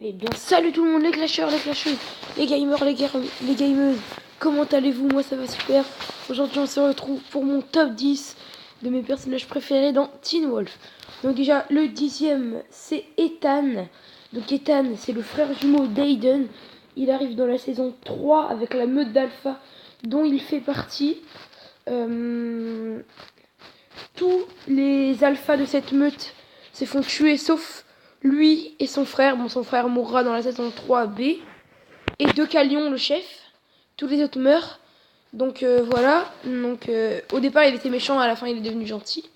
Eh bien, salut tout le monde, les clasheurs, les clasheuses, les gamers, les gameuses. Comment allez-vous? Moi, ça va super. Aujourd'hui, on se retrouve pour mon top 10 de mes personnages préférés dans Teen Wolf. Donc déjà, le 10e, c'est Ethan. Donc Ethan, c'est le frère jumeau d'Aiden. Il arrive dans la saison 3 avec la meute d'Alpha dont il fait partie. Tous les alphas de cette meute se font tuer sauf lui et son frère. Bon, son frère mourra dans la saison 3B. Et Deucalion, le chef. Tous les autres meurent. Donc voilà. Donc au départ il était méchant, à la fin il est devenu gentil.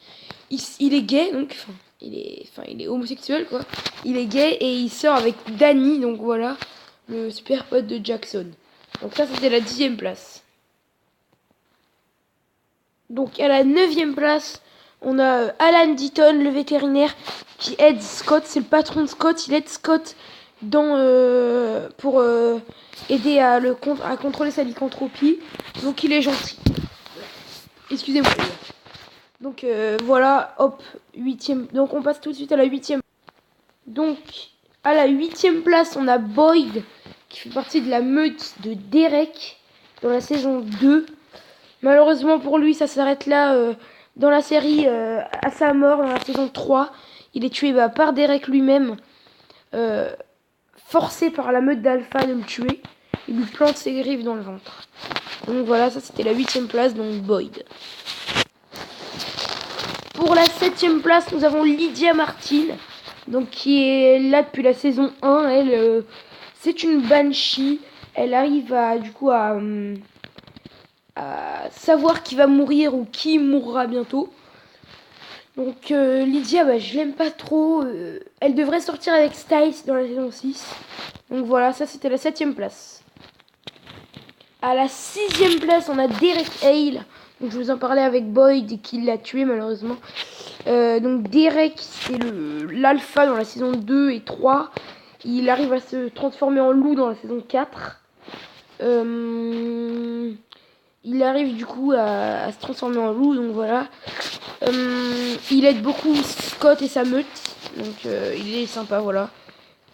Il est gay, donc il est homosexuel quoi. Il est gay et il sort avec Danny, donc voilà, le super pote de Jackson. Donc ça c'était la 10e place. Donc à la 9e place, on a Alan Deaton, le vétérinaire, qui aide Scott. C'est le patron de Scott. Il aide Scott pour aider à contrôler sa lycanthropie. Donc il est gentil. Excusez-moi. Donc voilà, hop, 8e. Donc on passe tout de suite à la 8e. Donc à la 8e place, on a Boyd, qui fait partie de la meute de Derek dans la saison 2. Malheureusement pour lui, ça s'arrête là dans la série à sa mort dans la saison 3. Il est tué par Derek lui-même, forcé par la meute d'Alpha de le tuer. Il lui plante ses griffes dans le ventre. Donc voilà, ça c'était la 8e place, donc Boyd. Pour la 7e place, nous avons Lydia Martin, donc qui est là depuis la saison 1. Elle, c'est une Banshee. Elle arrive à savoir qui va mourir ou qui mourra bientôt. Donc Lydia, je l'aime pas trop. Elle devrait sortir avec Styles dans la saison 6. Donc voilà, ça c'était la 7e place. À la 6e place, on a Derek Hale. Donc je vous en parlais avec Boyd qui l'a tué malheureusement. Donc Derek, c'est l'alpha dans la saison 2 et 3. Il arrive à se transformer en loup dans la saison 4. Il arrive du coup à se transformer en loup, donc voilà. Il aide beaucoup Scott et sa meute, donc il est sympa, voilà.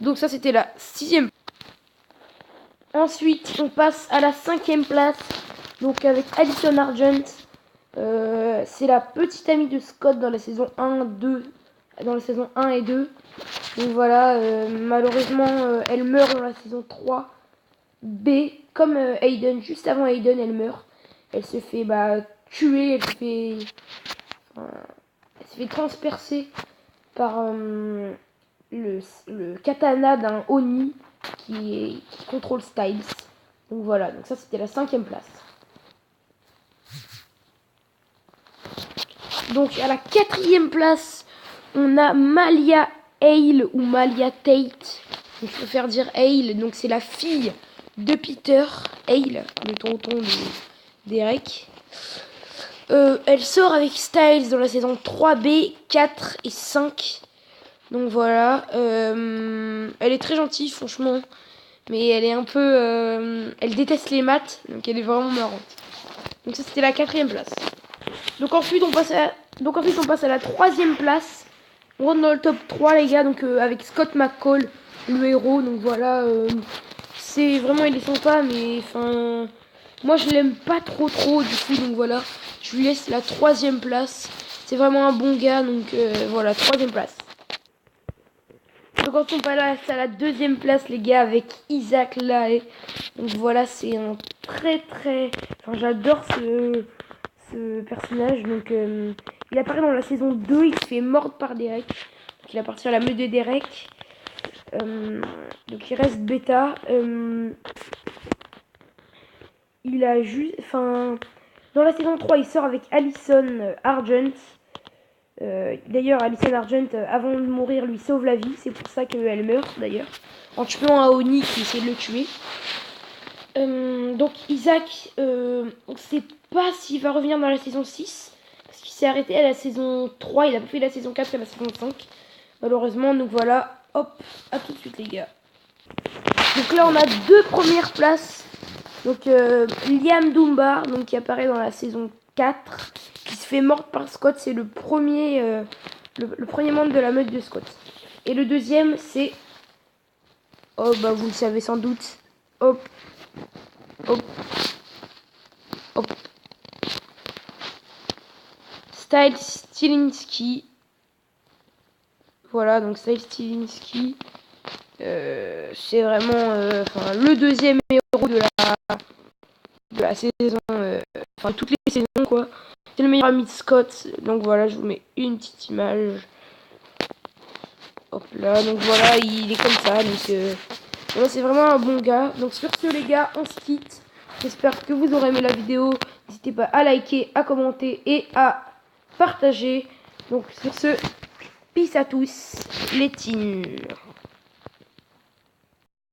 Donc ça c'était la 6e. Ensuite on passe à la 5e place, donc avec Alyson Argent. C'est la petite amie de Scott dans la saison 1, 2, dans la saison 1 et 2. Donc voilà, malheureusement elle meurt dans la saison 3B, comme Aiden, juste avant Aiden elle meurt. Elle se fait tuer, elle se fait transpercer par le katana d'un Oni qui contrôle Styles. Donc voilà, donc ça c'était la 5e place. Donc à la 4e place, on a Malia Hale ou Malia Tate. Donc, je préfère dire Hale, donc c'est la fille de Peter Hale, le tonton de Derek. Elle sort avec Styles dans la saison 3B, 4 et 5. Donc voilà. Elle est très gentille, franchement. Mais elle est un peu... elle déteste les maths, donc elle est vraiment marrante. Donc ça, c'était la 4e place. Donc ensuite, on passe à la 3e place. On rentre dans le top 3, les gars, donc avec Scott McCall, le héros. Donc voilà, c'est vraiment, il est sympa, mais enfin... Moi, je l'aime pas trop, du coup, donc voilà. Je lui laisse la 3e place. C'est vraiment un bon gars, donc voilà, 3e place. Donc quand on passe à la 2e place, les gars, avec Isaac Lae. Donc voilà, c'est un très... Enfin, j'adore ce personnage. Donc il apparaît dans la saison 2, il se fait mordre par Derek. Donc il appartient à la meute de Derek. Donc il reste bêta. Il a juste... Enfin... Dans la saison 3, il sort avec Alyson Argent. D'ailleurs, Alyson Argent, avant de mourir, lui sauve la vie. C'est pour ça qu'elle meurt, d'ailleurs. En tuant un Oni qui essaie de le tuer. Donc Isaac, on ne sait pas s'il va revenir dans la saison 6. Parce qu'il s'est arrêté à la saison 3. Il a pas fait la saison 4 et la saison 5. Malheureusement, donc voilà. Hop, à tout de suite, les gars. Donc là, on a 2 premières places. Donc Liam Dunbar, donc qui apparaît dans la saison 4, qui se fait mordre par Scott. C'est le premier membre de la meute de Scott. Et le deuxième, c'est Oh, bah, vous le savez sans doute. Hop. Hop. Hop. Style Stilinski. Voilà, donc Style Stilinski. C'est vraiment le deuxième héros de la saison. Enfin, toutes les saisons, quoi. C'est le meilleur ami de Scott. Donc voilà, je vous mets une petite image. Hop là, donc voilà, il est comme ça. Donc voilà, c'est vraiment un bon gars. Donc sur ce, les gars, on se quitte. J'espère que vous aurez aimé la vidéo. N'hésitez pas à liker, à commenter et à partager. Donc sur ce, peace à tous, les teens.